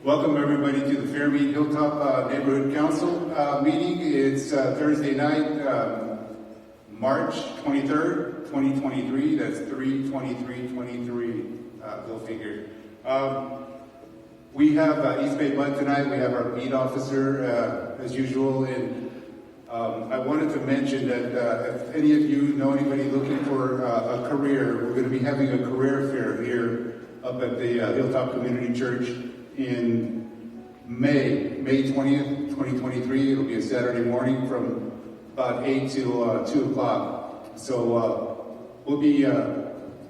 Welcome everybody to the Fairmede Hilltop Neighborhood Council meeting. It's Thursday night, March 23rd, 2023. That's 3/23/23. Go figure. We have East Bay Bud tonight. We have our beat officer as usual, and I wanted to mention that if any of you know anybody looking for a career, we're going to be having a career fair here up at the Hilltop Community Church in May 20th, 2023. It'll be a Saturday morning from about 8 till 2 o'clock. So we'll be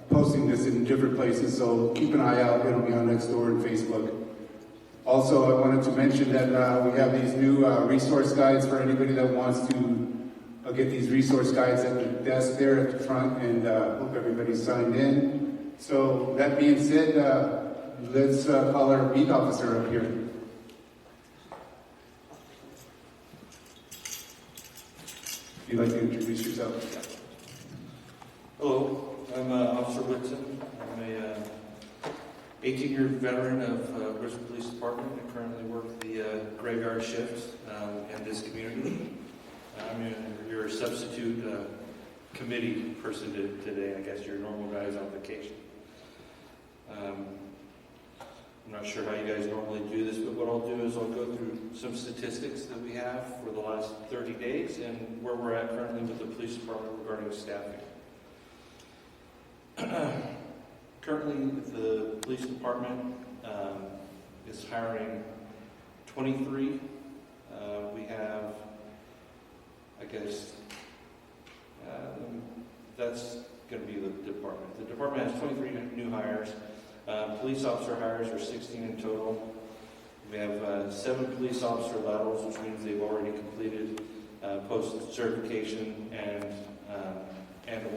posting this in different places, so keep an eye out. It'll be on Nextdoor and Facebook. Also, I wanted to mention that we have these new resource guides for anybody that wants to get these resource guides at the desk there at the front, and hope everybody's signed in. So that being said, let's call our beat officer up here. If you'd like to introduce yourself. Hello, I'm Officer Whitson. I'm a 18-year veteran of Brisbane Police Department. I currently work the graveyard shift in this community. I'm your substitute committee person today. I guess your normal guy is on vacation. I'm not sure how you guys normally do this, but what I'll do is I'll go through some statistics that we have for the last 30 days and where we're at currently with the police department regarding staffing. Currently, the police department is hiring 23. We have, I guess, that's going to be the department. The department has 23 new hires. Police officer hires are 16 in total. We have 7 police officer laterals, which means they've already completed post-certification and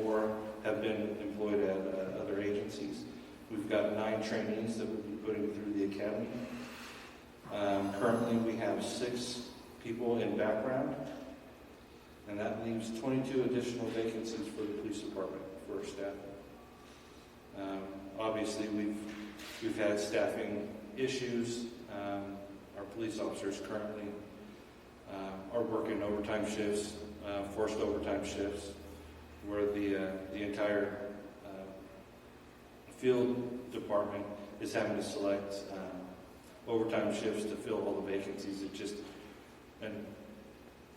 or have been employed at other agencies. We've got 9 trainees that we'll be putting through the academy. Currently, we have 6 people in background, and that leaves 22 additional vacancies for the police department for staff. Obviously, we've had staffing issues. Our police officers currently are working overtime shifts, forced overtime shifts, where the entire field department is having to select overtime shifts to fill all the vacancies. It's just an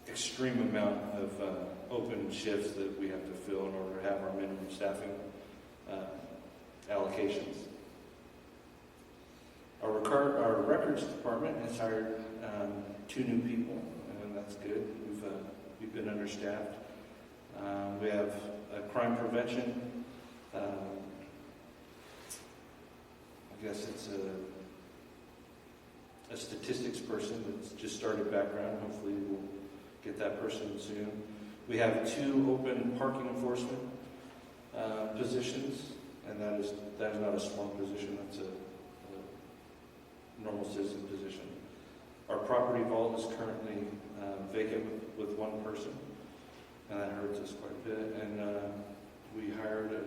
extreme amount of open shifts that we have to fill in order to have our minimum staffing allocations. Our records department has hired 2 new people, and that's good. We've been understaffed. We have crime prevention. I guess it's a statistics person that's just started background. Hopefully we'll get that person soon. We have 2 open parking enforcement positions, and that is not a small position. That's a normal citizen position. Our property vault is currently vacant with 1 person, and that hurts us quite a bit. And we hired a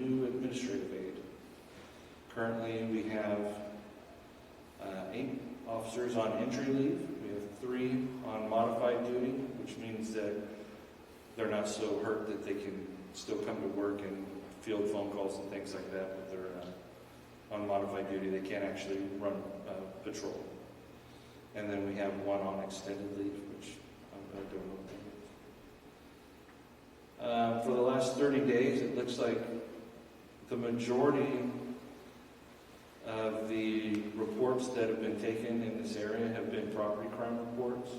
new administrative aide. Currently, we have 8 officers on entry leave. We have 3 on modified duty, which means that they're not so hurt that they can still come to work and field phone calls and things like that. But they're on modified duty. They can't actually run patrol. And then we have 1 on extended leave, which I don't know what that is. For the last 30 days, it looks like the majority of the reports that have been taken in this area have been property crime reports,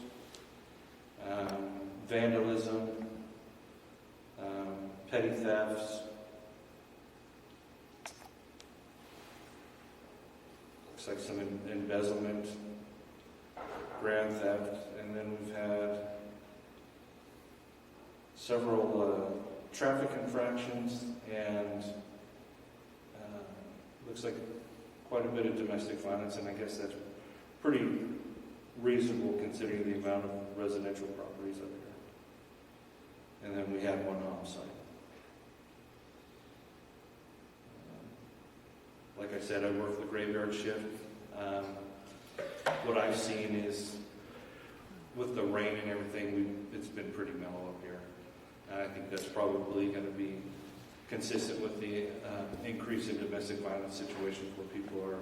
vandalism, petty thefts, looks like some embezzlement, grand theft, and then we've had several traffic infractions, and looks like quite a bit of domestic violence, and I guess that's pretty reasonable considering the amount of residential properties up here. And then we had 1 homicide. Like I said, I work the graveyard shift. what I've seen is, with the rain and everything, it's been pretty mellow up here. And I think that's probably going to be consistent with the increase in domestic violence situations where people are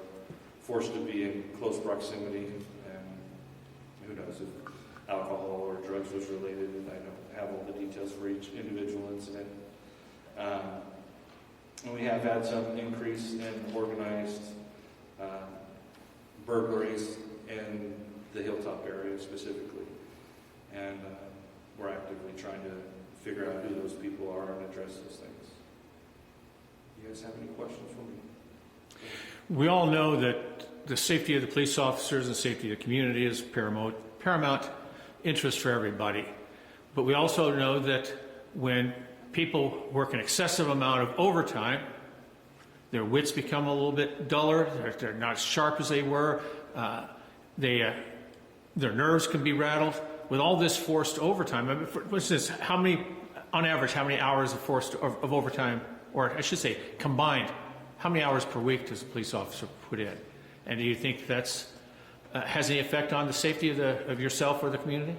forced to be in close proximity, and who knows if alcohol or drugs was related, and I don't have all the details for each individual incident. And we have had some increase in organized burglaries in the Hilltop area specifically. And we're actively trying to figure out who those people are and address those things. You guys have any questions for me? We all know that the safety of the police officers and safety of the community is paramount interest for everybody. But we also know that when people work an excessive amount of overtime, their wits become a little bit duller, they're not as sharp as they were, their nerves can be rattled. With all this forced overtime, I mean, for instance, on average, how many hours of overtime, or I should say combined, how many hours per week does a police officer put in? And do you think that's has any effect on the safety of yourself or the community?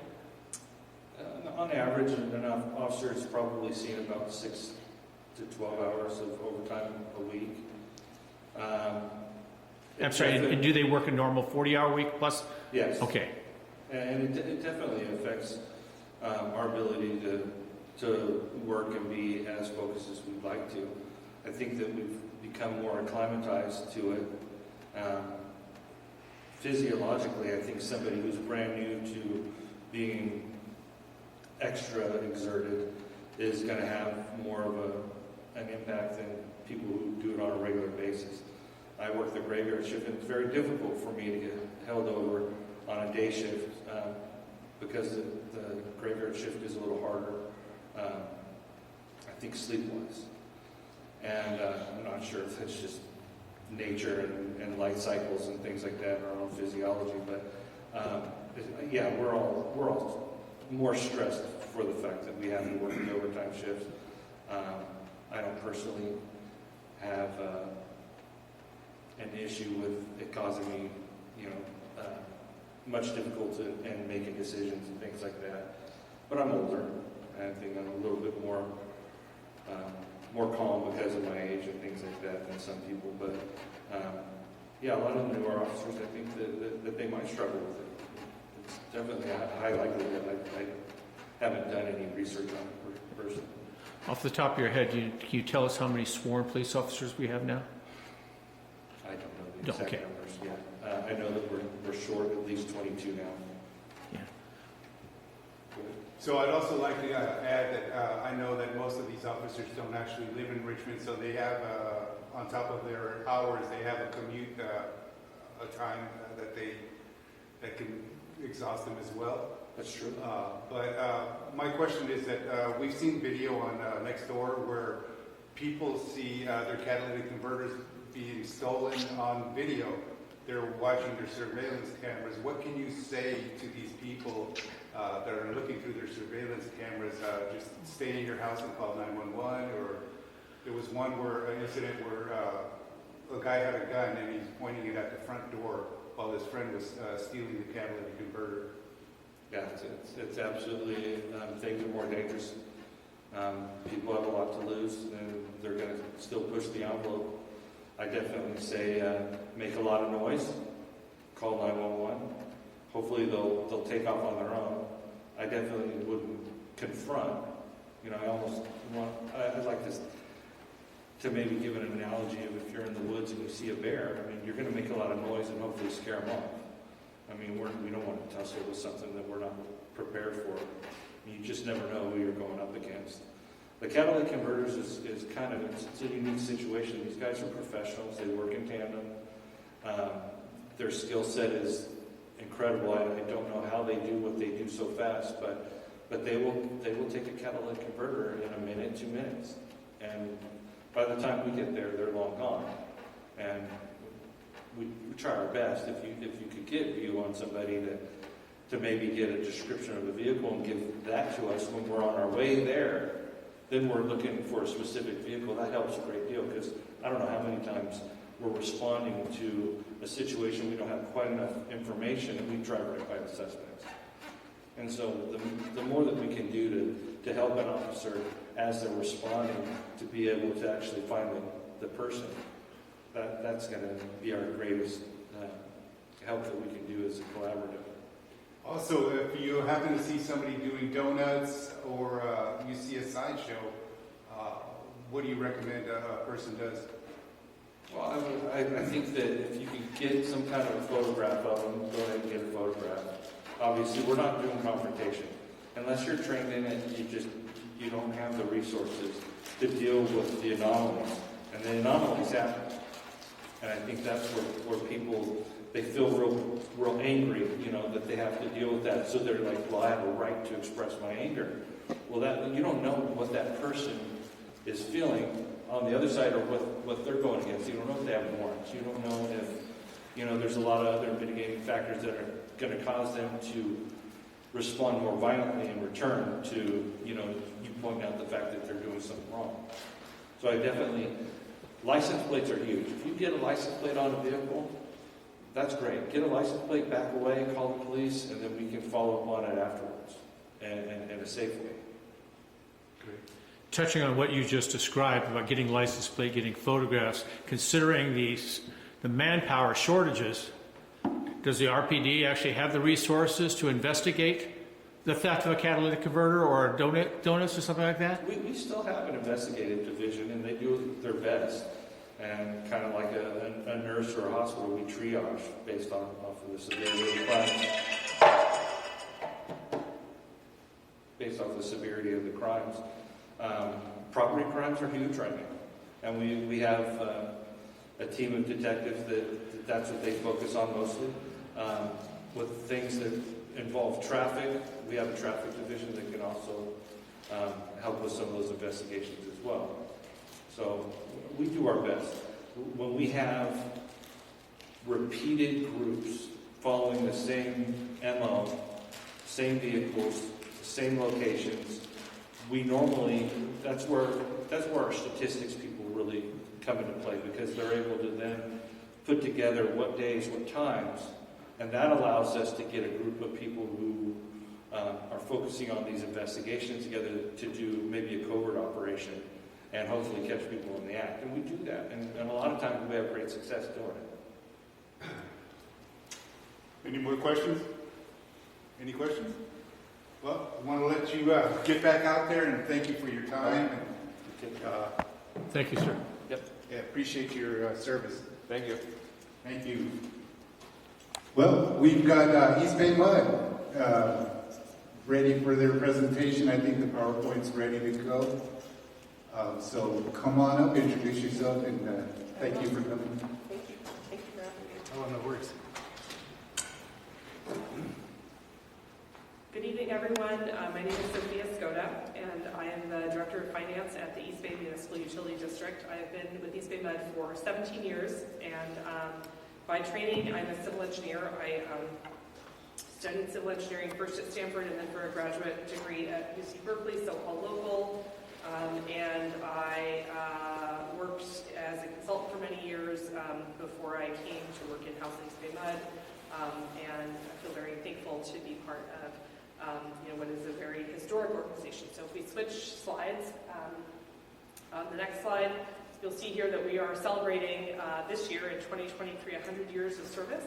On average, an officer is probably seeing about 6 to 12 hours of overtime a week. I'm sorry, and do they work a normal 40-hour week plus? Yes. Okay. And it definitely affects our ability to work and be as focused as we'd like to. I think that we've become more acclimatized to it. Physiologically, I think somebody who's brand new to being extra exerted is going to have more of an impact than people who do it on a regular basis. I work the graveyard shift, and it's very difficult for me to get held over on a day shift because the graveyard shift is a little harder, I think, sleep-wise. And I'm not sure if that's just nature and light cycles and things like that, or our own physiology, but yeah, we're all more stressed for the fact that we have to work the overtime shifts. I don't personally have an issue with it causing me, much difficulty in making decisions and things like that. But I'm older, and I think I'm a little bit more calm because of my age and things like that than some people. But yeah, a lot of the newer officers, I think that they might struggle with it. It's definitely a high likelihood. I haven't done any research on it personally. Off the top of your head, can you tell us how many sworn police officers we have now? I don't know the exact Okay. numbers yet. I know that we're short at least 22 now. Yeah. So I'd also like to add that I know that most of these officers don't actually live in Richmond, so they have, on top of their hours, they have a commute, a time that can exhaust them as well. That's true. But my question is that we've seen video on Nextdoor where people see their catalytic converters being stolen on video. They're watching their surveillance cameras. What can you say to these people that are looking through their surveillance cameras? Just stay in your house and call 911. Or there was an incident where a guy had a gun and he's pointing it at the front door while his friend was stealing the catalytic converter. Yeah, it's absolutely, things are more dangerous. People have a lot to lose, and they're going to still push the envelope. I definitely say make a lot of noise, call 911. Hopefully they'll take off on their own. I definitely wouldn't confront. I'd like to maybe give an analogy of if you're in the woods and you see a bear. I mean, you're going to make a lot of noise and hopefully scare them off. I mean, we don't want to tussle with something that we're not prepared for. You just never know who you're going up against. The catalytic converters is kind of, it's a unique situation. These guys are professionals. They work in tandem. Their skill set is incredible. I don't know how they do what they do so fast, but they will take a catalytic converter in a minute, 2 minutes. And by the time we get there, they're long gone. And we try our best. If you could get view on somebody to maybe get a description of the vehicle and give that to us when we're on our way there, then we're looking for a specific vehicle. That helps a great deal because I don't know how many times we're responding to a situation we don't have quite enough information, and we drive right by the suspects. And so the more that we can do to help an officer as they're responding to be able to actually find the person, that's going to be our greatest help that we can do as a collaborative. Also, if you happen to see somebody doing donuts or you see a sideshow, what do you recommend a person does? Well, I think that if you can get some kind of a photograph of them, go ahead and get a photograph. Obviously, we're not doing confrontation. Unless you're trained in it, you don't have the resources to deal with the anomalies. And the anomalies happen. And I think that's where people, they feel real angry, that they have to deal with that. So they're like, well, I have a right to express my anger. Well, you don't know what that person is feeling on the other side or what they're going against. You don't know if they have warrants. You don't know if, there's a lot of other mitigating factors that are going to cause them to respond more violently in return to, you point out the fact that they're doing something wrong. So I definitely, license plates are huge. If you get a license plate on a vehicle, that's great. Get a license plate, back away, call the police, and then we can follow up on it afterwards and in a safe way. Great. Touching on what you just described about getting license plate, getting photographs, considering the manpower shortages, does the RPD actually have the resources to investigate the theft of a catalytic converter or donuts or something like that? We still have an investigative division, and they do their best. And kind of like a nurse or a hospital, we triage based off of the severity of the crimes. Based off the severity of the crimes. Property crimes are huge right now. And we have a team of detectives that's what they focus on mostly. With things that involve traffic, we have a traffic division that can also help with some of those investigations as well. So we do our best. When we have repeated groups following the same MO, same vehicles, same locations, we normally, that's where our statistics people really come into play, because they're able to then put together what days, what times, and that allows us to get a group of people who are focusing on these investigations together to do maybe a covert operation and hopefully catch people in the act. And we do that, and a lot of times we have great success doing it. Any more questions? Any questions? Well, I want to let you get back out there, and thank you for your time. And, Thank you, sir. Yep. yeah, appreciate your service. Thank you. Thank you. Well, we've got EBMUD ready for their presentation. I think the PowerPoint's ready to go. So come on up, introduce yourself, and thank you for coming. Thank you. Thank you for having me. Oh, no worries. Good evening, everyone. My name is Sofia Skoda, and I am the Director of Finance at the East Bay Municipal Utility District. I have been with EBMUD for 17 years, and by training, I'm a civil engineer. I studied civil engineering first at Stanford and then for a graduate degree at UC Berkeley, so all local. And I worked as a consultant for many years before I came to work in-house at EBMUD. And I feel very thankful to be part of what is a very historic organization. So if we switch slides, on the next slide, you'll see here that we are celebrating this year in 2023 100 years of service.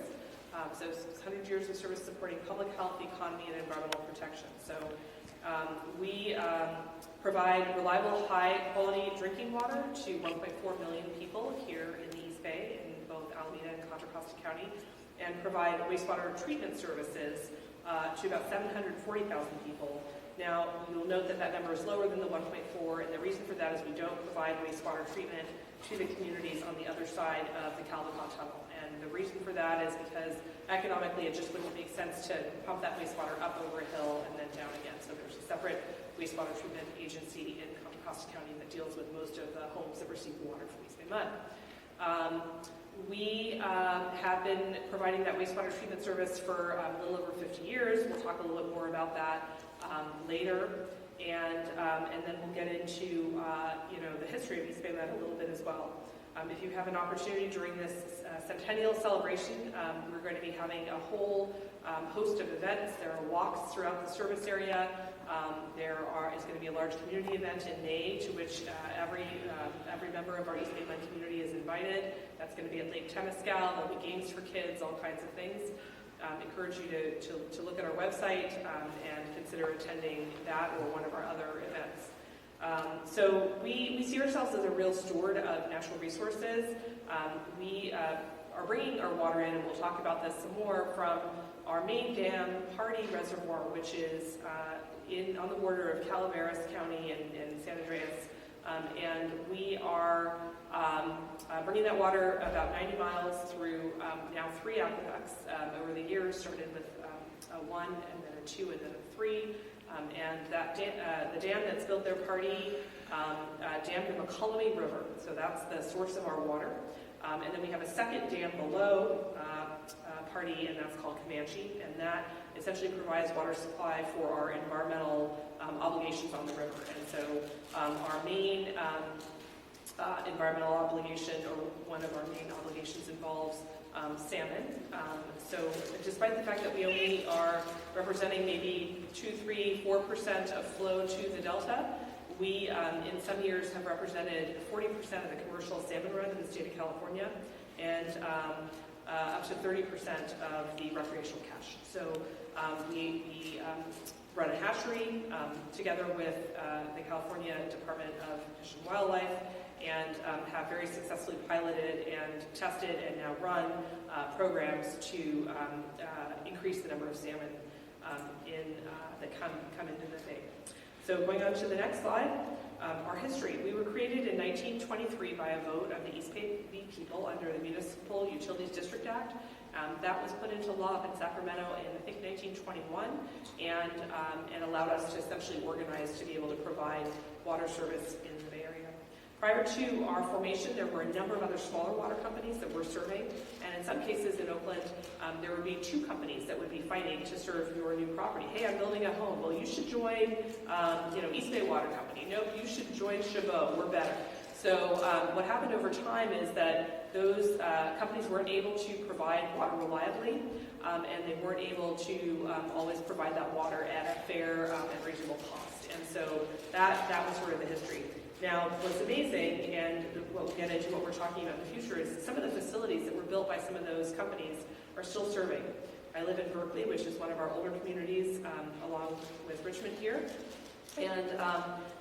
So 100 years of service supporting public health, economy, and environmental protection. So we provide reliable, high-quality drinking water to 1.4 million people here in the East Bay, in both Alameda and Contra Costa County, and provide wastewater treatment services to about 740,000 people. Now, you'll note that that number is lower than the 1.4, and the reason for that is we don't provide wastewater treatment to the communities on the other side of the Caldecott Tunnel. And the reason for that is because economically it just wouldn't make sense to pump that wastewater up over a hill and then down again. So there's a separate wastewater treatment agency in Contra Costa County that deals with most of the homes that receive water from EBMUD. We have been providing that wastewater treatment service for a little over 50 years. We'll talk a little bit more about that later, and then we'll get into the history of EBMUD a little bit as well. If you have an opportunity during this centennial celebration, we're going to be having a whole host of events. There are walks throughout the service area. Is going to be a large community event in May to which every member of our East Bay Mud community is invited. That's going to be at Lake Temescal. There'll be games for kids, all kinds of things. Encourage you to look at our website and consider attending that or one of our other events. So we see ourselves as a real steward of natural resources. We are bringing our water in, and we'll talk about this some more, from our main dam, Hardy Reservoir, which is on the border of Calaveras County and San Andreas. And we are bringing that water about 90 miles through now 3 aqueducts. Over the years, started with a 1, and then a 2, and then a 3. And that the dam that's built there, Party, dammed the McCollum River. So that's the source of our water. And then we have a second dam below Party, and that's called Comanche. And that essentially provides water supply for our environmental obligations on the river. And so our main environmental obligation, or one of our main obligations, involves salmon. So despite the fact that we only are representing maybe 2, 3, 4% of flow to the Delta, we in some years have represented 40% of the commercial salmon run in the state of California, and up to 30% of the recreational catch. So we run a hatchery together with the California Department of Fish and Wildlife, and have very successfully piloted and tested and now run programs to increase the number of salmon that come into the bay. So going on to the next slide, our history. We were created in 1923 by a vote of the East Bay people under the Municipal Utilities District Act. That was put into law up in Sacramento in, I think, 1921, and allowed us to essentially organize to be able to provide water service in the Bay Area. Prior to our formation, there were a number of other smaller water companies that we're serving, and in some cases in Oakland, there would be 2 companies that would be fighting to serve your new property. Hey, I'm building a home. Well, you should join, East Bay Water Company. Nope, you should join Chabot. We're better. So what happened over time is that those companies weren't able to provide water reliably, and they weren't able to always provide that water at a fair and reasonable cost. And so that was sort of the history. Now, what's amazing, and what we'll get into what we're talking about in the future, is some of the facilities that were built by some of those companies are still serving. I live in Berkeley, which is one of our older communities, along with Richmond here. And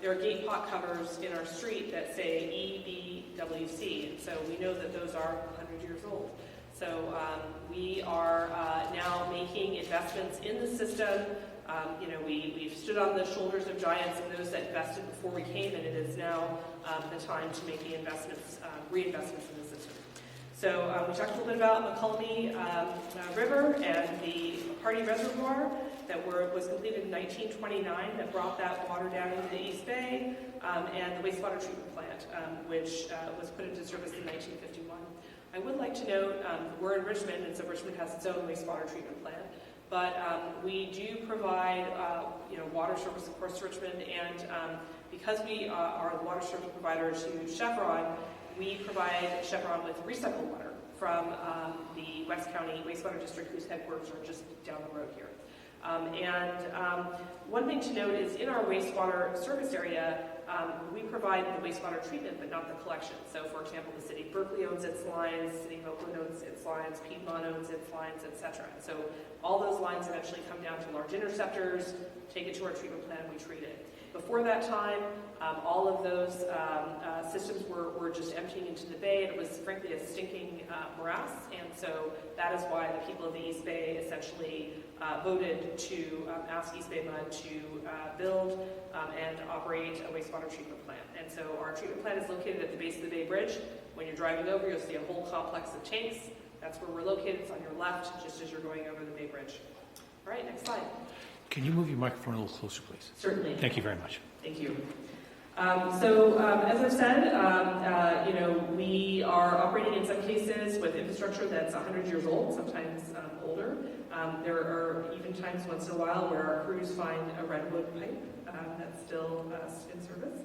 there are gate pot covers in our street that say EBWC, and so we know that those are 100 years old. So we are now making investments in the system. We've stood on the shoulders of giants and those that invested before we came, and it is now the time to make the investments, reinvestments in the system. So we talked a little bit about McCollum River and the Hardy Reservoir that was completed in 1929 that brought that water down into the East Bay, and the wastewater treatment plant, which was put into service in 1951. I would like to note, we're in Richmond, and so Richmond has its own wastewater treatment plant. But we do provide, water service, of course, to Richmond, and because we are the water service provider to Chevron, we provide Chevron with recycled water from the West County Wastewater District, whose headquarters are just down the road here. One thing to note is in our wastewater service area, we provide the wastewater treatment, but not the collection. So, for example, the city of Berkeley owns its lines, the city of Oakland owns its lines, Piedmont owns its lines, etc. So all those lines eventually come down to large interceptors, take it to our treatment plant, and we treat it. Before that time, all of those systems were just emptying into the bay, and it was frankly a stinking morass, and so that is why the people of the East Bay essentially voted to ask East Bay MUD to build and operate a wastewater treatment plant. And so our treatment plant is located at the base of the Bay Bridge. When you're driving over, you'll see a whole complex of tanks. That's where we're located. It's on your left, just as you're going over the Bay Bridge. All right, next slide. Can you move your microphone a little closer, please? Certainly. Thank you very much. Thank you. As I've said, we are operating in some cases with infrastructure that's 100 years old, sometimes older. There are even times once in a while where our crews find a redwood pipe that's still in service.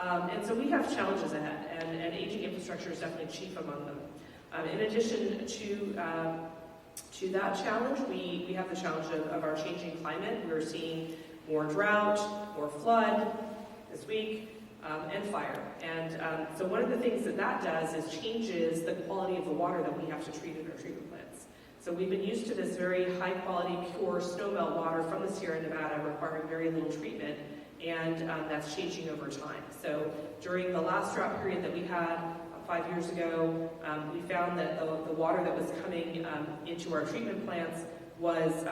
And so we have challenges ahead, and aging infrastructure is definitely chief among them. In addition to that challenge, we have the challenge of our changing climate. We're seeing more drought, more flood this week, and fire. And so one of the things that does is changes the quality of the water that we have to treat in our treatment plants. So we've been used to this very high quality, pure snowmelt water from the Sierra Nevada requiring very little treatment, and that's changing over time. So during the last drought period that we had 5 years ago, we found that the water that was coming into our treatment plants was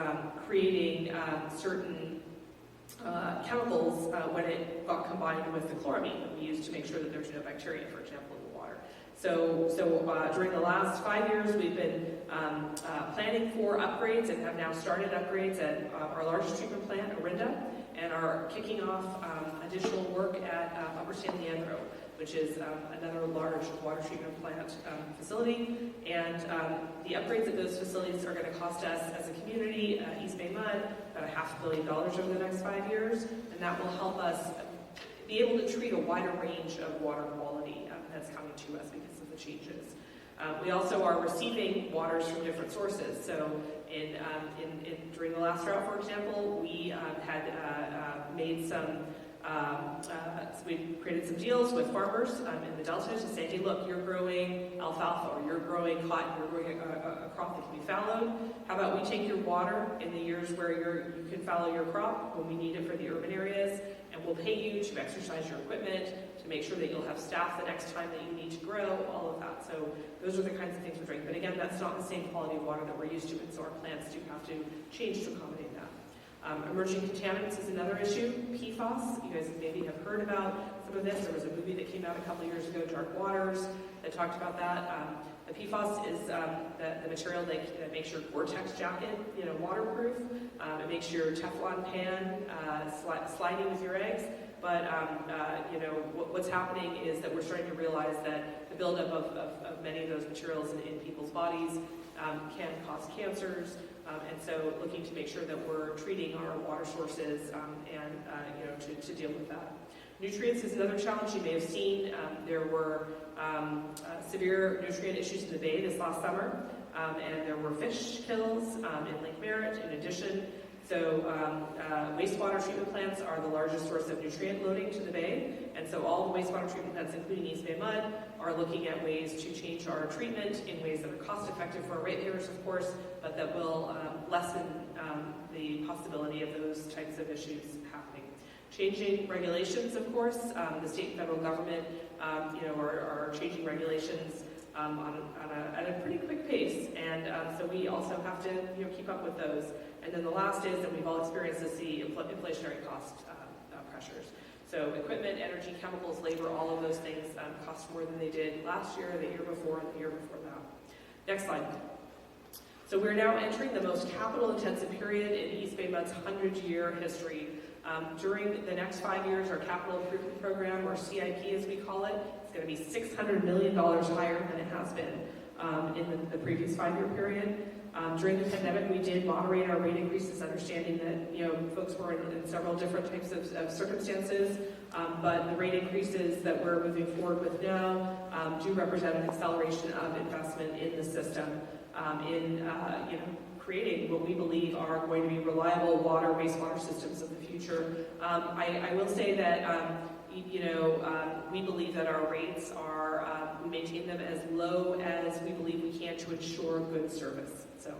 creating certain chemicals when it got combined with the chloramine that we use to make sure that there's no bacteria, for example, in the water. So during the last 5 years, we've been planning for upgrades and have now started upgrades at our largest treatment plant, Orinda, and are kicking off additional work at Upper San Leandro, which is another large water treatment plant facility. And the upgrades at those facilities are going to cost us as a community, EBMUD, about $500 million over the next 5 years, and that will help us be able to treat a wider range of water quality that's coming to us because of the changes. We also are receiving waters from different sources. So during the last drought, for example, we had made some we created some deals with farmers in the Delta to say, hey, look, you're growing alfalfa, or you're growing cotton, you're growing a crop that can be fallowed. How about we take your water in the years where you can fallow your crop when we need it for the urban areas, and we'll pay you to exercise your equipment, to make sure that you'll have staff the next time that you need to grow, all of that. So those are the kinds of things we're doing. But again, that's not the same quality of water that we're used to, and so our plants do have to change to accommodate that. Emerging contaminants is another issue. PFAS, you guys maybe have heard about some of this. There was a movie that came out a couple years ago, Dark Waters, that talked about that. The PFAS is the material that makes your Gore-Tex jacket, waterproof. It makes your Teflon pan sliding with your eggs. But what's happening is that we're starting to realize that the buildup of many of those materials in people's bodies can cause cancers. And so looking to make sure that we're treating our water sources to deal with that. Nutrients is another challenge. You may have seen there were severe nutrient issues in the bay this last summer, and there were fish kills in Lake Merritt in addition. So wastewater treatment plants are the largest source of nutrient loading to the bay, and so all the wastewater treatment plants, including EBMUD, are looking at ways to change our treatment in ways that are cost-effective for our ratepayers, of course, but that will lessen the possibility of those types of issues happening. Changing regulations, of course, the state and federal government, are changing regulations at a pretty quick pace, and so we also have to keep up with those. And then the last is, and we've all experienced this, the inflationary cost pressures. So equipment, energy, chemicals, labor, all of those things cost more than they did last year, the year before, and the year before that. Next slide. So we're now entering the most capital-intensive period in EBMUD's 100-year history. During the next 5 years, our capital improvement program, or CIP as we call it, is going to be $600 million higher than it has been in the previous 5-year period. During the pandemic, we did moderate our rate increases, understanding that folks were in several different types of circumstances, but the rate increases that we're moving forward with now do represent an acceleration of investment in the system, in creating what we believe are going to be reliable water, wastewater systems of the future. I will say that we believe that our rates are, we maintain them as low as we believe we can to ensure good service. So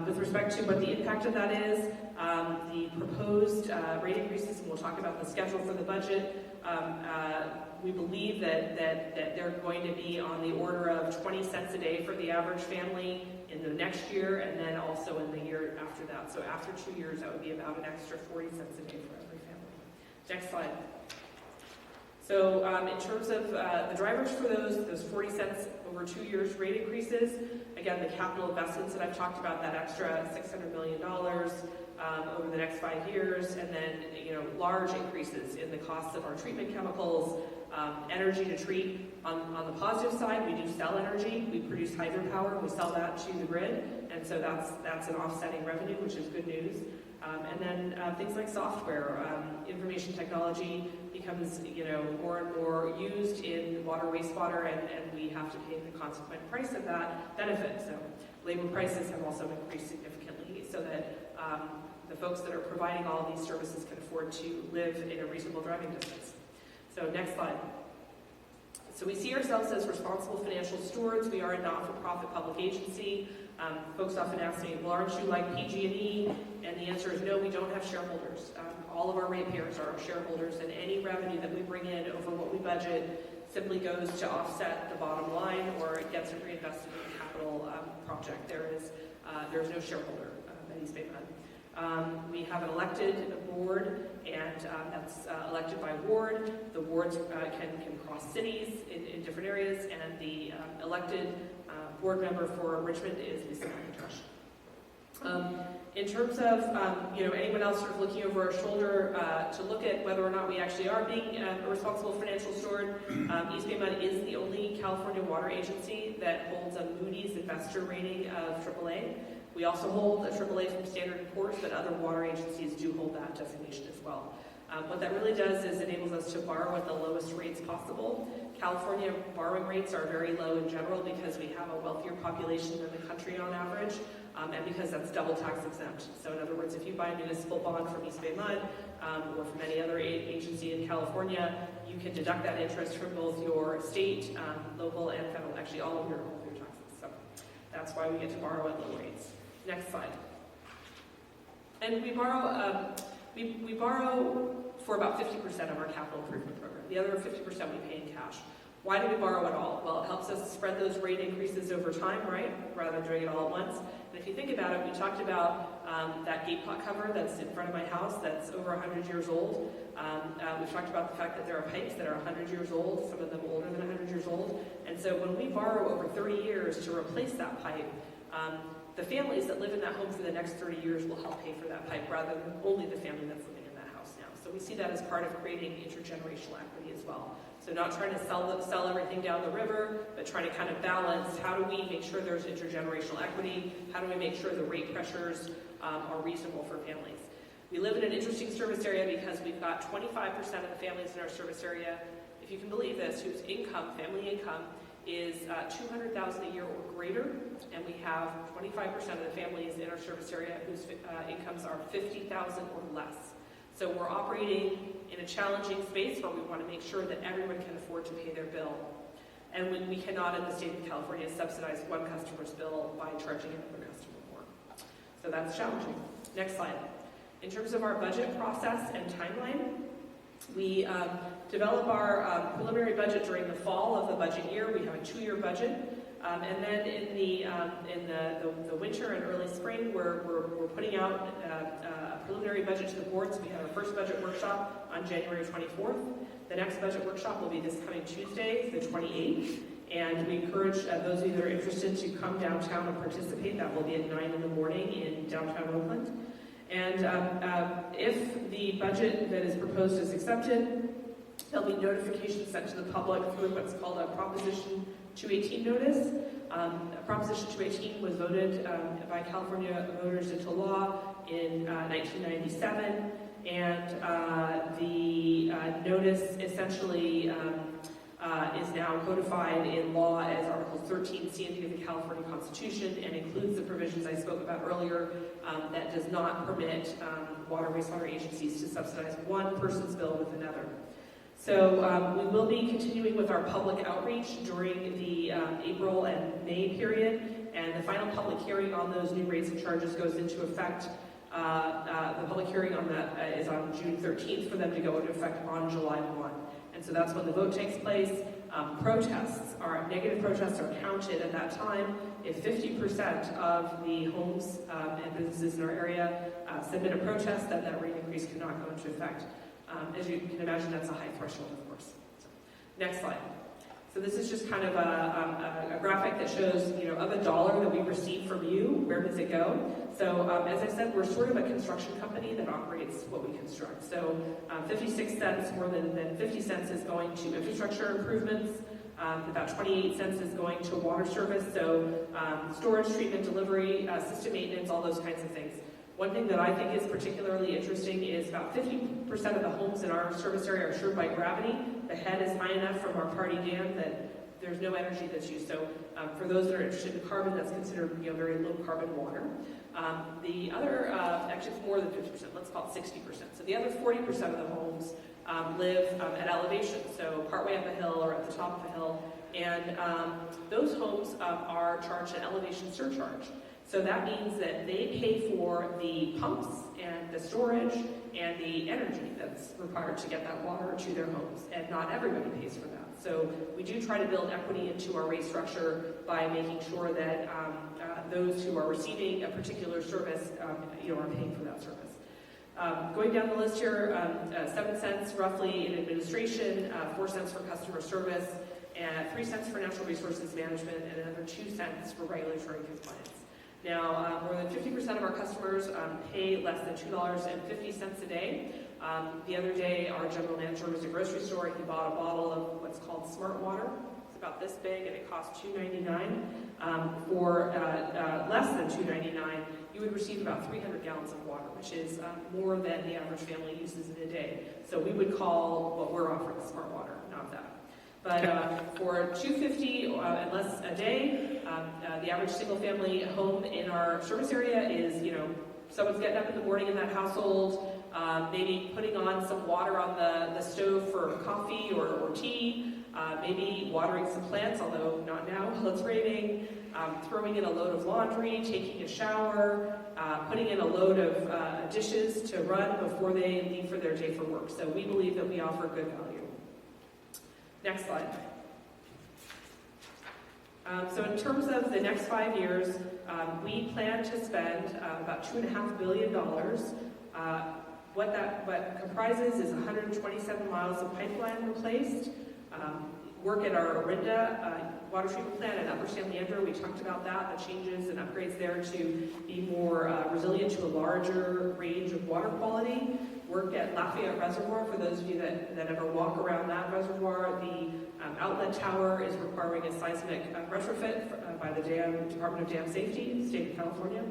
with respect to what the impact of that is, the proposed rate increases, and we'll talk about the schedule for the budget, we believe that they're going to be on the order of 20 cents a day for the average family in the next year, and then also in the year after that. So after 2 years, that would be about an extra 40 cents a day for every family. Next slide. So in terms of the drivers for those 40 cents over 2 years rate increases, Again, the capital investments that I've talked about, that extra $600 million over the next 5 years, and then large increases in the costs of our treatment chemicals, energy to treat. On the positive side, we do sell energy. We produce hydropower. We sell that to the grid, and so that's an offsetting revenue, which is good news. And then things like software, information technology becomes more and more used in water, wastewater, and we have to pay the consequent price of that benefit. So labor prices have also increased significantly, so that the folks that are providing all of these services can afford to live in a reasonable driving distance. So next slide. So we see ourselves as responsible financial stewards. We are a not-for-profit public agency. Folks often ask me, well, aren't you like PG&E? And the answer is no, we don't have shareholders. All of our ratepayers are our shareholders, and any revenue that we bring in over what we budget simply goes to offset the bottom line, or it gets reinvested in a capital project. There's no shareholder at East Bay MUD. We have an elected board, and that's elected by ward. The wards can cross cities in different areas, and the elected board member for Richmond is Lisa McIntosh. In terms of anyone else sort of looking over our shoulder to look at whether or not we actually are being a responsible financial steward, East Bay MUD is the only California water agency that holds a Moody's investor rating of AAA. We also hold a AAA from Standard & Poor's, but other water agencies do hold that designation as well. What that really does is enables us to borrow at the lowest rates possible. California borrowing rates are very low in general because we have a wealthier population than the country on average, and because that's double tax exempt. So in other words, if you buy a municipal bond from East Bay MUD or from any other agency in California, you can deduct that interest from both your state, local, and federal, actually all of your taxes. So that's why we get to borrow at low rates. Next slide. And we borrow for about 50% of our capital improvement program. The other 50% we pay in cash. Why do we borrow at all? Well, it helps us spread those rate increases over time, right? Rather than doing it all at once. And if you think about it, we talked about that gate pot cover that's in front of my house that's over 100 years old. We've talked about the fact that there are pipes that are 100 years old, some of them older than 100 years old. And so when we borrow over 30 years to replace that pipe, the families that live in that home for the next 30 years will help pay for that pipe rather than only the family that's living in that house now. So we see that as part of creating intergenerational equity as well. So not trying to sell everything down the river, but trying to kind of balance how do we make sure there's intergenerational equity, how do we make sure the rate pressures are reasonable for families. We live in an interesting service area because we've got 25% of the families in our service area, if you can believe this, whose income, family income, is $200,000 a year or greater, and we have 25% of the families in our service area whose incomes are $50,000 or less. So we're operating in a challenging space where we want to make sure that everyone can afford to pay their bill. And when we cannot in the state of California subsidize one customer's bill by charging another customer more. So that's challenging. Next slide. In terms of our budget process and timeline, we develop our preliminary budget during the fall of the budget year. We have a 2-year budget. And then in the winter and early spring, we're putting out a preliminary budget to the board. So we have our first budget workshop on January 24th. The next budget workshop will be this coming Tuesday, the 28th. And we encourage those of you that are interested to come downtown and participate. That will be at 9 in the morning in downtown Oakland. And if the budget that is proposed is accepted, there'll be notifications sent to the public through what's called a Proposition 218 notice. Proposition 218 was voted by California voters into law in 1997, and the notice essentially is now codified in law as Article 13C and D of the California Constitution, and includes the provisions I spoke about earlier that does not permit water wastewater agencies to subsidize one person's bill with another. So we will be continuing with our public outreach during the April and May period, and the final public hearing on those new rates and charges goes into effect. The public hearing on that is on June 13th for them to go into effect on July 1. And so that's when the vote takes place. Negative protests are counted at that time. If 50% of the homes and businesses in our area submit a protest, then that rate increase cannot go into effect. As you can imagine, that's a high threshold, of course. So, next slide. So this is just kind of a graphic that shows, of a dollar that we receive from you, where does it go? So as I said, we're sort of a construction company that operates what we construct. So 56 cents, more than 50 cents is going to infrastructure improvements. About 28 cents is going to water service, so storage, treatment, delivery, system maintenance, all those kinds of things. One thing that I think is particularly interesting is about 50% of the homes in our service area are assured by gravity. The head is high enough from our party dam that there's no energy that's used. So for those that are interested in carbon, that's considered very low carbon water. The other, actually it's more than 50%, let's call it 60%. So the other 40% of the homes live at elevation, so partway up a hill or at the top of a hill. And those homes are charged an elevation surcharge. So that means that they pay for the pumps and the storage and the energy that's required to get that water to their homes, and not everybody pays for that. So we do try to build equity into our rate structure by making sure that those who are receiving a particular service are paying for that service. Going down the list here, 7 cents roughly in administration, 4 cents for customer service, and 3 cents for natural resources management, and another 2 cents for regulatory compliance. Now, more than 50% of our customers pay less than $2.50 a day. The other day, our general manager was at a grocery store and he bought a bottle of what's called Smart Water. It's about this big and it costs $2.99. For less than $2.99, you would receive about 300 gallons of water, which is more than the average family uses in a day. So we would call what we're offering Smart Water, not that. But for $2.50 and less a day, the average single-family home in our service area is, someone's getting up in the morning in that household, maybe putting on some water on the stove for coffee or tea, maybe watering some plants, although not now while it's raining, throwing in a load of laundry, taking a shower, putting in a load of dishes to run before they leave for their day for work. So we believe that we offer good value. Next slide. So in terms of the next 5 years, we plan to spend about $2.5 billion. What comprises is 127 miles of pipeline replaced, work at our Orinda water treatment plant at Upper San Leandro. We talked about that, the changes and upgrades there to be more resilient to a larger range of water quality. Work at Lafayette Reservoir, for those of you that ever walk around that reservoir. The outlet tower is requiring a seismic retrofit by the Department of Dam Safety in the state of California.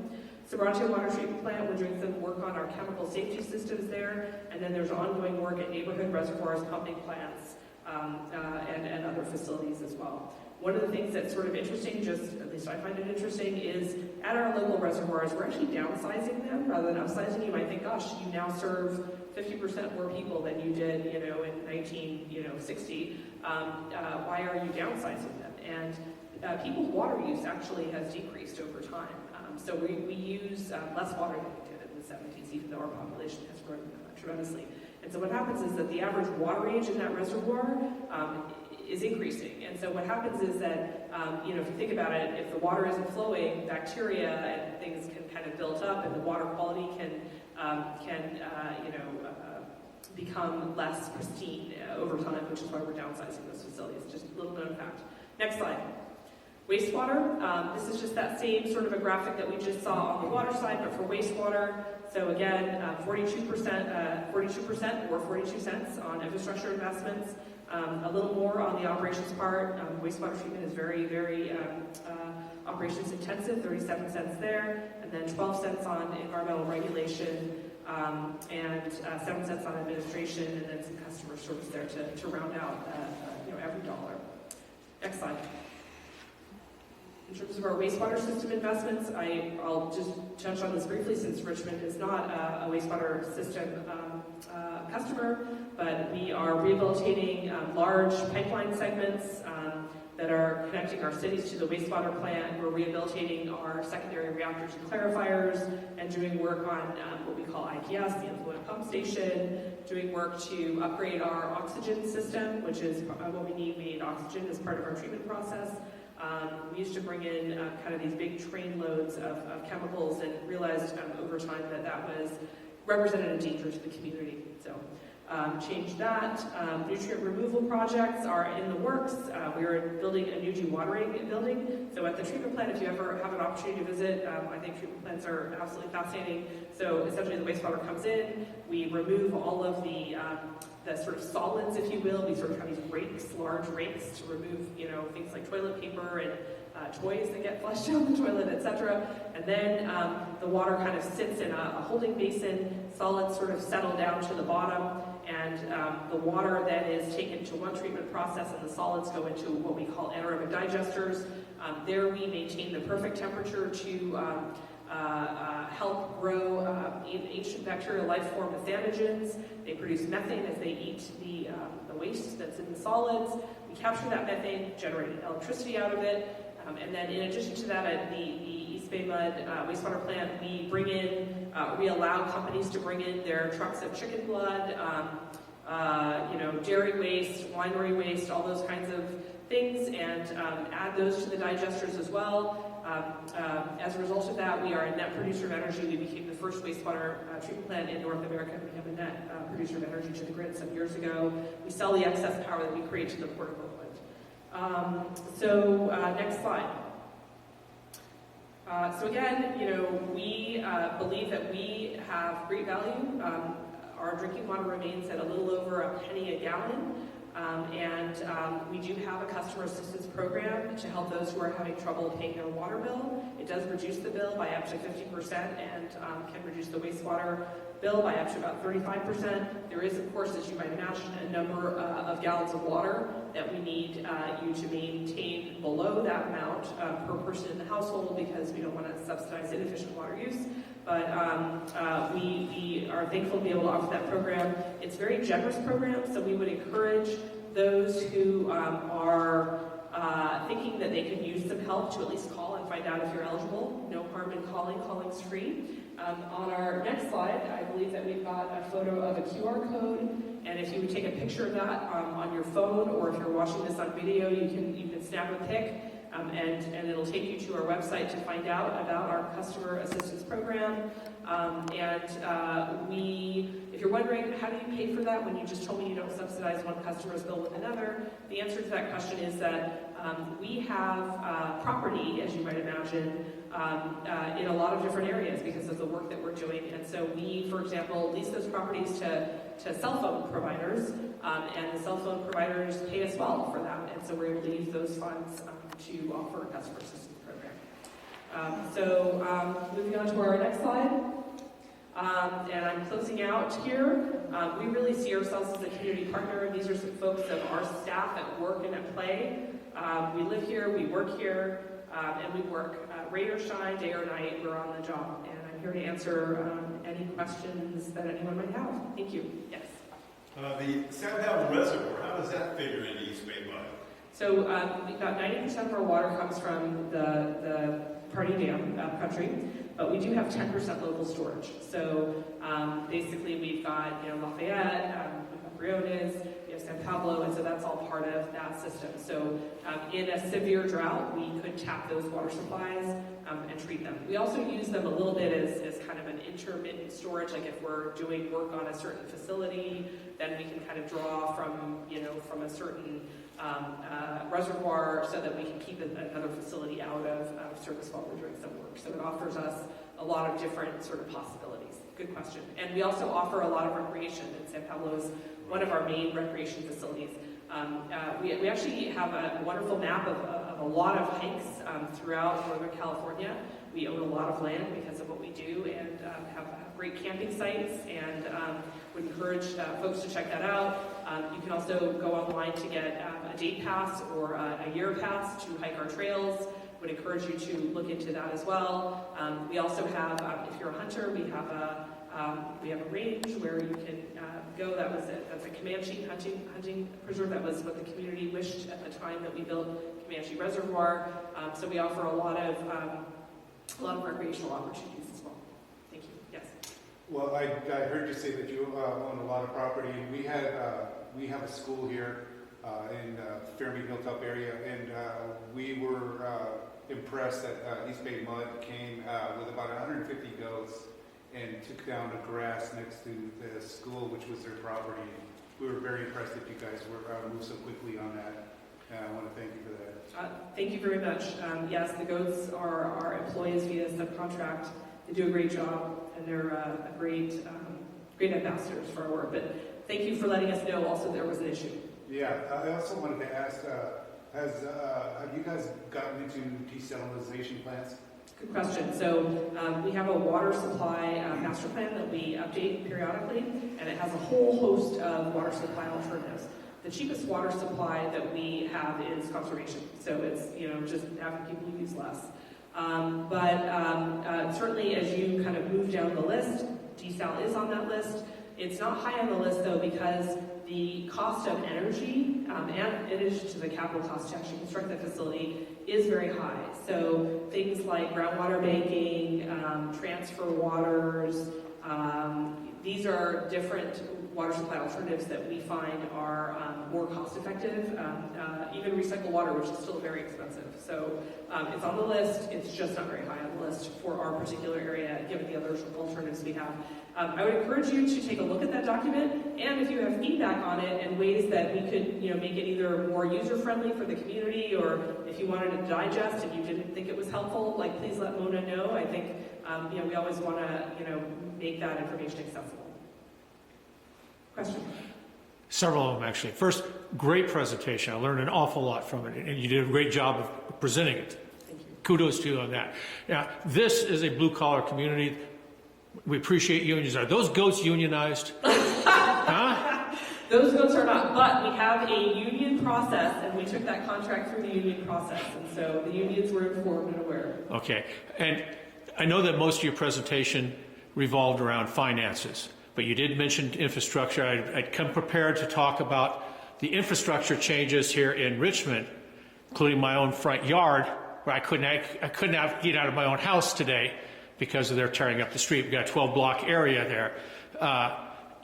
Sobrante Water Treatment Plant, we're doing some work on our chemical safety systems there, and then there's ongoing work at neighborhood reservoirs, pumping plants, and other facilities as well. One of the things that's sort of interesting, at least I find it interesting, is at our local reservoirs, we're actually downsizing them rather than upsizing. You might think, gosh, you now serve 50% more people than you did, in 1960. Why are you downsizing them? And people's water use actually has decreased over time. So we use less water than we did in the 70s, even though our population has grown tremendously. And so what happens is that the average water age in that reservoir is increasing. And so what happens is that, if you think about it, if the water isn't flowing, bacteria and things can kind of build up, and the water quality can become less pristine over time, which is why we're downsizing those facilities. Just a little known fact. Next slide. Wastewater. This is just that same sort of a graphic that we just saw on the water side, but for wastewater. So again, 42% or 42 cents on infrastructure investments. A little more on the operations part. Wastewater treatment is very, very operations intensive, 37 cents there, and then 12 cents on environmental regulation, and 7 cents on administration, and then some customer service there to round out every dollar. Next slide. In terms of our wastewater system investments, I'll just touch on this briefly since Richmond is not a wastewater system customer, but we are rehabilitating large pipeline segments that are connecting our cities to the wastewater plant. We're rehabilitating our secondary reactors and clarifiers and doing work on what we call IPS, the influent pump station, doing work to upgrade our oxygen system, which is what we need. We need oxygen as part of our treatment process. We used to bring in kind of these big train loads of chemicals and realized over time that was represented a danger to the community. So changed that. Nutrient removal projects are in the works. We are building a new dewatering building. So at the treatment plant, if you ever have an opportunity to visit, I think treatment plants are absolutely fascinating. So essentially the wastewater comes in, we remove all of the sort of solids, if you will. We sort of have these rakes, large rakes, to remove, things like toilet paper and toys that get flushed down the toilet, etc. And then the water kind of sits in a holding basin. Solids sort of settle down to the bottom, and the water then is taken to one treatment process, and the solids go into what we call anaerobic digesters. There we maintain the perfect temperature to help grow ancient bacterial life form pathogens. They produce methane as they eat the waste that's in the solids. We capture that methane, generate electricity out of it, and then in addition to that, at the EBMUD wastewater plant, we allow companies to bring in their trucks of chicken blood, dairy waste, winery waste, all those kinds of things, and add those to the digesters as well. As a result of that, we are a net producer of energy. We became the first wastewater treatment plant in North America to become a net producer of energy to the grid some years ago. We sell the excess power that we create to the Port of Oakland. Next slide. So again, we believe that we have great value. Our drinking water remains at a little over a penny a gallon. We do have a customer assistance program to help those who are having trouble paying their water bill. It does reduce the bill by up to 50% and can reduce the wastewater bill by up to about 35%. There is, of course, as you might imagine, a number of gallons of water that we need you to maintain below that amount per person in the household, because we don't want to subsidize inefficient water use. But we are thankful to be able to offer that program. It's a very generous program, so we would encourage those who are thinking that they could use some help to at least call and find out if you're eligible. No harm in calling. Calling's free. On our next slide, I believe that we've got a photo of a QR code, and if you would take a picture of that on your phone, or if you're watching this on video, you can snap a pic, and it'll take you to our website to find out about our customer assistance program. If you're wondering, how do you pay for that when you just told me you don't subsidize one customer's bill with another? The answer to that question is that we have property, as you might imagine, in a lot of different areas because of the work that we're doing. And so we, for example, lease those properties to cell phone providers, and the cell phone providers pay us well for that. And so we're able to use those funds to offer a customer assistance program. Moving on to our next slide. And I'm closing out here. We really see ourselves as a community partner. These are some folks of our staff at work and at play. We live here, we work here, and we work rain or shine, day or night, we're on the job. And I'm here to answer any questions that anyone might have. Thank you. Yes? The Sandtown Reservoir, how does that figure into East Bay Mud? So about 90% of our water comes from the Party Dam country, but we do have 10% local storage. So basically we've got Lafayette, we've got Briones, we have San Pablo, and so that's all part of that system. So in a severe drought, we could tap those water supplies and treat them. We also use them a little bit as kind of an intermittent storage, like if we're doing work on a certain facility, then we can kind of draw from a certain reservoir so that we can keep another facility out of service while we're doing some work. So it offers us a lot of different sort of possibilities. Good question. And we also offer a lot of recreation, and San Pablo is one of our main recreation facilities. We actually have a wonderful map of a lot of hikes throughout Northern California. We own a lot of land because of what we do, and have great camping sites, and would encourage folks to check that out. You can also go online to get a day pass or a year pass to hike our trails. Would encourage you to look into that as well. We also have, if you're a hunter, we have a range where you can go. That's a Comanche hunting preserve. That was what the community wished at the time that we built Comanche Reservoir. So we offer a lot of recreational opportunities as well. Thank you. Yes. Well, I heard you say that you own a lot of property, and we have a school here in Fairmede Hilltop area, and we were impressed that East Bay Mud came with about 150 goats and took down the grass next to the school, which was their property. We were very impressed that you guys moved so quickly on that. I want to thank you for that. Thank you very much. Yes, the goats are our employees via subcontract. They do a great job, and they're a great ambassadors for our work. But thank you for letting us know also there was an issue. Yeah, I also wanted to ask, have you guys gotten into desalinization plants? Good question. So we have a water supply master plan that we update periodically, and it has a whole host of water supply alternatives. The cheapest water supply that we have is conservation. So it's, just having people use less. But certainly as you kind of move down the list, desal is on that list. It's not high on the list though because the cost of energy and in addition to the capital cost to actually construct the facility is very high. So things like groundwater banking, transfer waters, these are different water supply alternatives that we find are more cost effective. Even recycled water, which is still very expensive. So it's on the list, it's just not very high on the list for our particular area, given the other alternatives we have. I would encourage you to take a look at that document, and if you have feedback on it and ways that we could make it either more user-friendly for the community, or if you wanted to digest and you didn't think it was helpful, please let Mona know. I think we always want to make that information accessible. Question? Several of them, actually. First, great presentation. I learned an awful lot from it, and you did a great job of presenting it. Thank you. Kudos to you on that. Now, this is a blue-collar community. We appreciate unions. Are those goats unionized? Huh? Those goats are not, but we have a union process, and we took that contract through the union process, and so the unions were informed and aware. Okay. And I know that most of your presentation revolved around finances, but you did mention infrastructure. I'd come prepared to talk about the infrastructure changes here in Richmond, including my own front yard, where I couldn't get out of my own house today because of their tearing up the street. We've got a 12-block area there.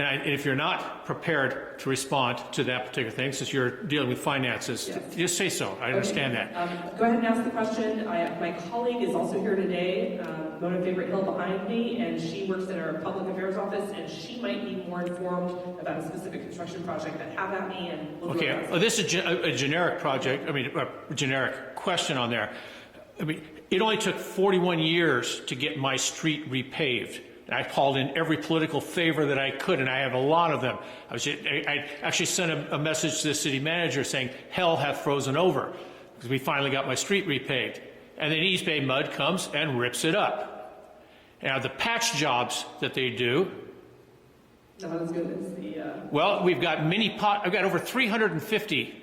And if you're not prepared to respond to that particular thing, since you're dealing with finances, yes. Just say so. I understand that. Go ahead and ask the question. My colleague is also here today, Mona Favorite Hill behind me, and she works in our public affairs office, and she might be more informed about a specific construction project. But have at me, and we'll do Okay, our best. well, this is a generic project, a generic question on there. It only took 41 years to get my street repaved. I called in every political favor that I could, and I have a lot of them. I actually sent a message to the city manager saying, hell hath frozen over, because we finally got my street repaved. And then EBMUD comes and rips it up. Now, the patch jobs that they do, Not as good as the... well, we've got I've got over 350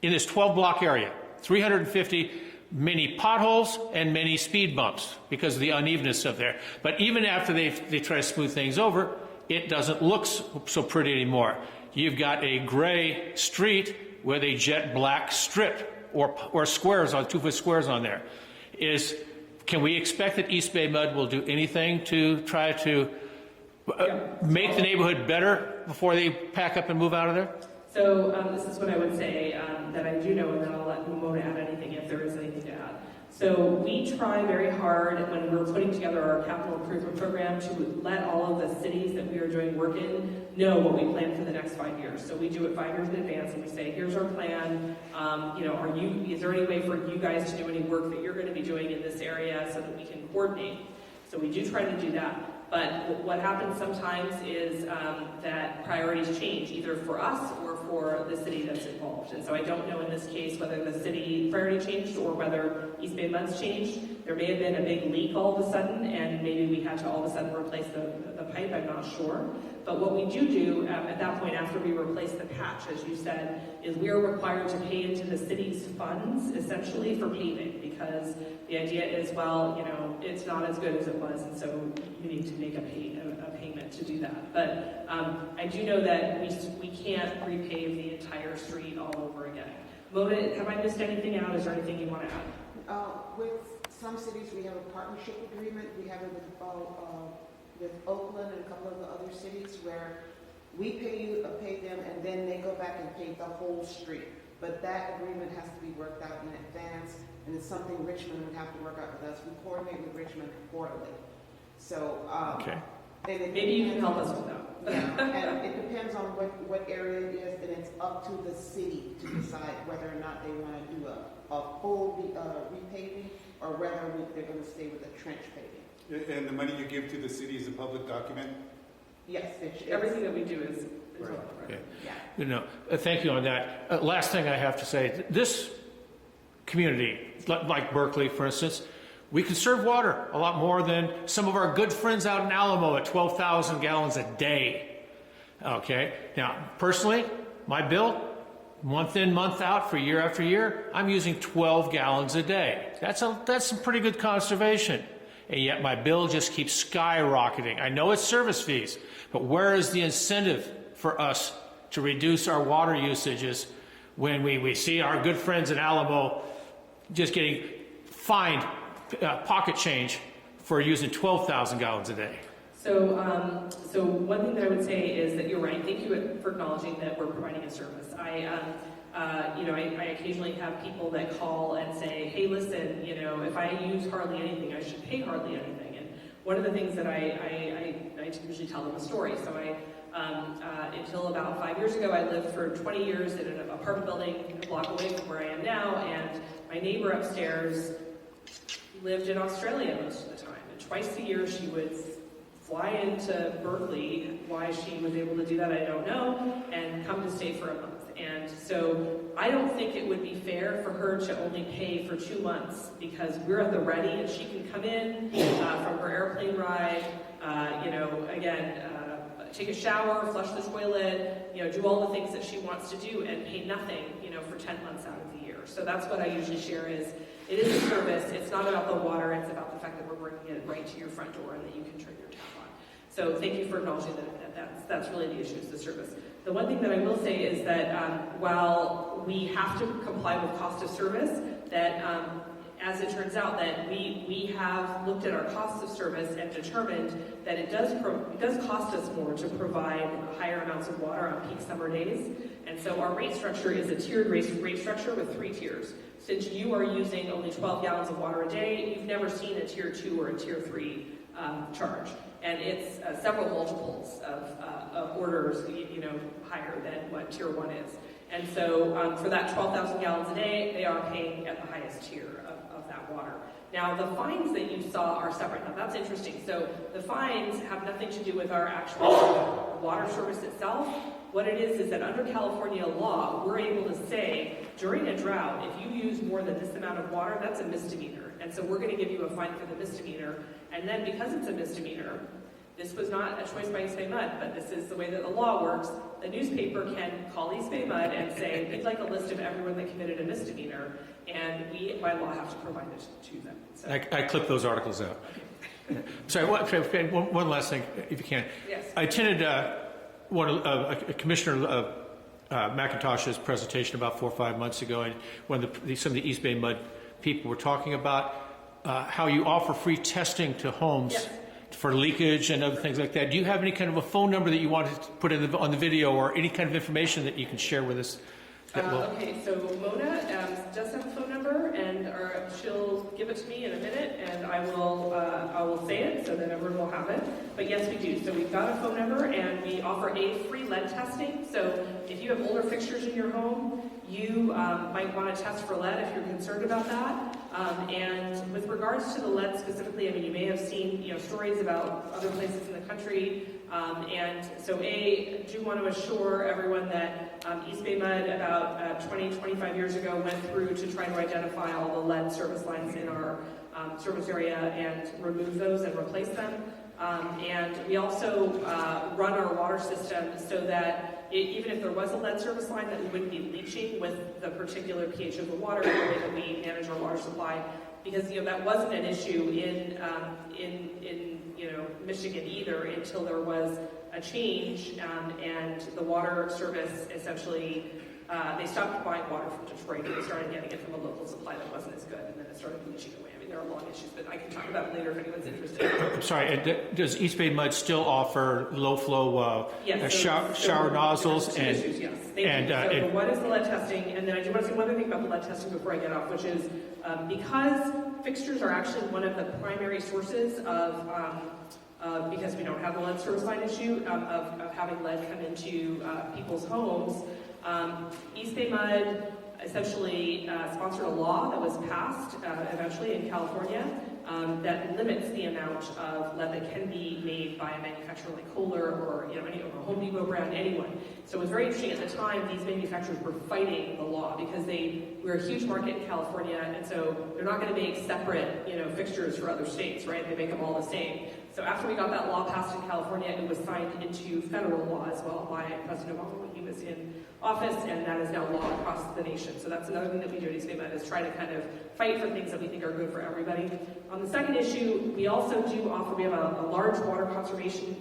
in this 12-block area, 350 many potholes and many speed bumps because of the unevenness of there. But even after they try to smooth things over, it doesn't look so pretty anymore. You've got a gray street with a jet black strip or squares on 2-foot squares on there. Can we expect that EBMUD will do anything to try to make the neighborhood better before they pack up and move out of there? So this is what I would say that I do know, and then I'll let Mona add anything if there is anything to add. So we try very hard when we're putting together our capital improvement program to let all of the cities that we are doing work in know what we plan for the next 5 years. So we do it 5 years in advance, and we say, here's our plan. Is there any way for you guys to do any work that you're going to be doing in this area so that we can coordinate? So we do try to do that. But what happens sometimes is that priorities change, either for us or for the city that's involved. And so I don't know in this case whether the city priority changed or whether EBMUD's changed. There may have been a big leak all of a sudden, and maybe we had to all of a sudden replace the pipe, I'm not sure. But what we do at that point after we replace the patch, as you said, is we are required to pay into the city's funds, essentially, for paving, because the idea is, well, it's not as good as it was, and so you need to make a payment to do that. But I do know that we can't repave the entire street all over again. Mona, have I missed anything out? Is there anything you want to add? With some cities, we have a partnership agreement. We have it with Oakland and a couple of the other cities where we pay them, and then they go back and pay the whole street. But that agreement has to be worked out in advance, and it's something Richmond would have to work out with us. We coordinate with Richmond quarterly. So Okay. And it Maybe you can depends- help us with that. Yeah, and it depends on what area it is, and it's up to the city to decide whether or not they want to do a full repaving, or whether they're going to stay with a trench paving. And the money you give to the city is a public document? Yes, it's Everything that we do is Right. Okay. yeah. You know, thank you on that. Last thing I have to say, this community, like Berkeley, for instance, we conserve water a lot more than some of our good friends out in Alamo at 12,000 gallons a day. Okay? Now, personally, my bill, month in, month out for year after year, I'm using 12 gallons a day. That's some pretty good conservation. And yet my bill just keeps skyrocketing. I know it's service fees, but where is the incentive for us to reduce our water usages when we see our good friends in Alamo just getting fined pocket change for using 12,000 gallons a day? So, so one thing that I would say is that you're right. Thank you for acknowledging that we're providing a service. I occasionally have people that call and say, hey, listen, if I use hardly anything, I should pay hardly anything. And one of the things that I usually tell them a story. So until about 5 years ago, I lived for 20 years in an apartment building a block away from where I am now, and my neighbor upstairs lived in Australia most of the time. And twice a year she would fly into Berkeley. Why she was able to do that, I don't know, and come to stay for a month. And so I don't think it would be fair for her to only pay for 2 months, because we're at the ready and she can come in from her airplane ride, take a shower, flush the toilet, do all the things that she wants to do and pay nothing, for 10 months out of the year. So that's what I usually share is, it is a service. It's not about the water. It's about the fact that we're bringing it right to your front door and that you can turn your tap on. So thank you for acknowledging that's really the issue, is the service. The one thing that I will say is that while we have to comply with cost of service, that as it turns out that we have looked at our cost of service and determined that it does cost us more to provide higher amounts of water on peak summer days. And so our rate structure is a tiered rate structure with 3 tiers. Since you are using only 12 gallons of water a day, you've never seen a tier 2 or a tier 3 charge. And it's several multiples of orders, higher than what tier 1 is. And so for that 12,000 gallons a day, they are paying at the highest tier of that water. Now, the fines that you saw are separate. Now, that's interesting. So the fines have nothing to do with our actual water service itself. What it is that under California law, we're able to say, during a drought, if you use more than this amount of water, that's a misdemeanor. And so we're going to give you a fine for the misdemeanor. And then because it's a misdemeanor, this was not a choice by East Bay MUD, but this is the way that the law works. The newspaper can call East Bay MUD and say, we'd like a list of everyone that committed a misdemeanor, and we, by law, have to provide it to them. So, I clipped those articles out. Sorry, one last thing, if you can. yes. I attended Commissioner McIntosh's presentation about 4 or 5 months ago, and when some of the East Bay MUD people were talking about how you offer free testing to homes. Yes. For leakage and other things like that. Do you have any kind of a phone number that you wanted to put on the video, or any kind of information that you can share with us? Okay, so Mona does have a phone number, and she'll give it to me in a minute, and I will say it so that everyone will have it. But yes, we do. So we've got a phone number, and we offer a free lead testing. So if you have older fixtures in your home, you might want to test for lead if you're concerned about that. And with regards to the lead specifically, I mean, you may have seen stories about other places in the country. And so I do want to assure everyone that East Bay MUD about 25 years ago went through to try to identify all the lead service lines in our service area and remove those and replace them. And we also run our water system so that even if there was a lead service line, that we wouldn't be leaching with the particular pH of the water, the way that we manage our water supply, because that wasn't an issue in Michigan either until there was a change, and the water service essentially they stopped buying water from Detroit and they started getting it from a local supply that wasn't as good, and then it started leaching away. I mean, there are long issues, but I can talk about it later if anyone's interested. I'm sorry, does East Bay MUD still offer low flow shower nozzles? Two issues, yes. So one is the lead testing, and then I do want to say one other thing about the lead testing before I get off, which is because fixtures are actually one of the primary sources of because we don't have the lead service line issue of having lead come into people's homes. East Bay MUD essentially sponsored a law that was passed eventually in California that limits the amount of lead that can be made by a manufacturer like Kohler or any Home Depot brand, anyone. So it was very interesting at the time. These manufacturers were fighting the law because we're a huge market in California, and so they're not going to make separate fixtures for other states, right? They make them all the same. So after we got that law passed in California, it was signed into federal law as well by President Obama when he was in office, and that is now law across the nation. So that's another thing that we do at East Bay MUD is try to kind of fight for things that we think are good for everybody. On the second issue, we also do offer, we have a large water conservation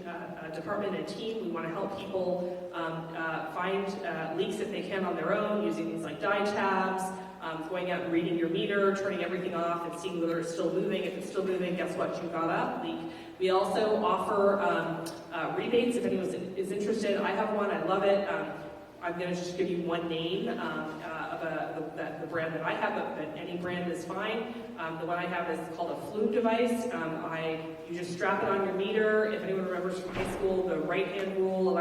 department and team. We want to help people find leaks if they can on their own using things like dye tabs, going out and reading your meter, turning everything off and seeing whether it's still moving. If it's still moving, guess what? You've got a leak. We also offer rebates if anyone is interested. I have one. I love it. I'm going to just give you one name of the brand that I have, but any brand is fine. The one I have is called a flume device. You just strap it on your meter. If anyone remembers from high school, the right-hand rule,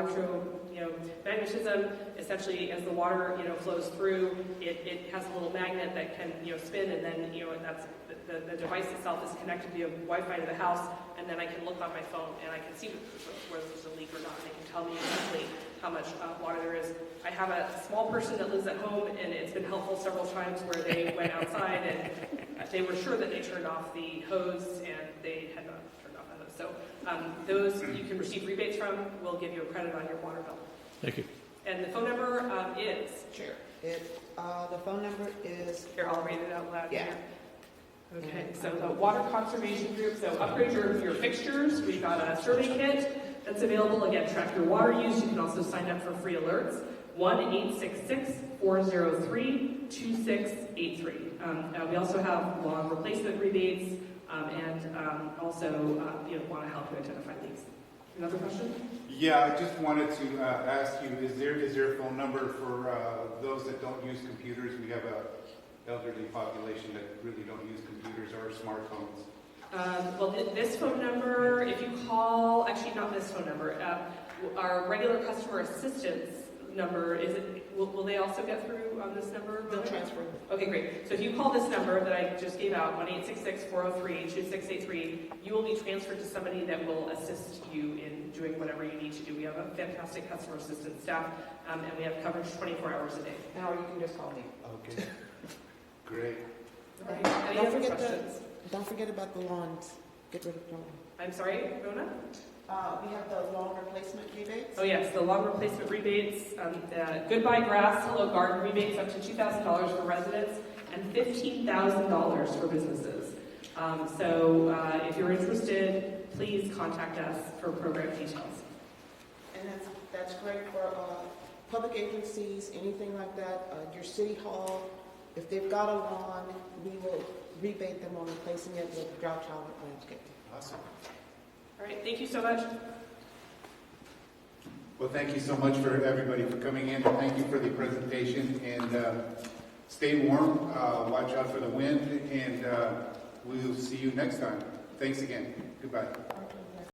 magnetism, essentially as the water flows through, it has a little magnet that can spin, and then that's the device itself is connected via Wi-Fi to the house, and then I can look on my phone and I can see whether there's a leak or not, and it can tell me exactly how much water there is. I have a small person that lives at home, and it's been helpful several times where they went outside and they were sure that they turned off the hose, and they had not turned off the hose. So those you can receive rebates from. We'll give you a credit on your water bill. Thank you. And the phone number is? Chair. The phone number is... Here, I'll read it out loud. Yeah. Here. Okay, so the Water Conservation Group, so upgrade your fixtures. We've got a survey kit that's available. Again, track your water use. You can also sign up for free alerts. 1-866-403-2683. We also have lawn replacement rebates and also want to help you identify leaks. Another question? Yeah, I just wanted to ask you, is there a phone number for those that don't use computers? We have a elderly population that really don't use computers or smartphones. Well, this phone number, if you call, actually not this phone number, our regular customer assistance number, will they also get through on this number? They'll transfer. Okay, great. So if you call this number that I just gave out, 1-866-403-2683, you will be transferred to somebody that will assist you in doing whatever you need to do. We have a fantastic customer assistance staff, and we have coverage 24 hours a day. Or you can just call me. Okay. Great. Right. Any other questions? Don't forget about the lawns. Get rid of the lawn. I'm sorry, Rona? We have the lawn replacement rebates. Oh yes, the lawn replacement rebates, goodbye grass, hello garden rebates up to $2,000 for residents and $15,000 for businesses. So if you're interested, please contact us for program details. And that's great for public agencies, anything like that. Your city hall, if they've got a lawn, we will rebate them on replacing it with drought-tolerant landscaping. Awesome. All right, thank you so much. Well, thank you so much for everybody for coming in, and thank you for the presentation. And stay warm, watch out for the wind, and we'll see you next time. Thanks again. Goodbye.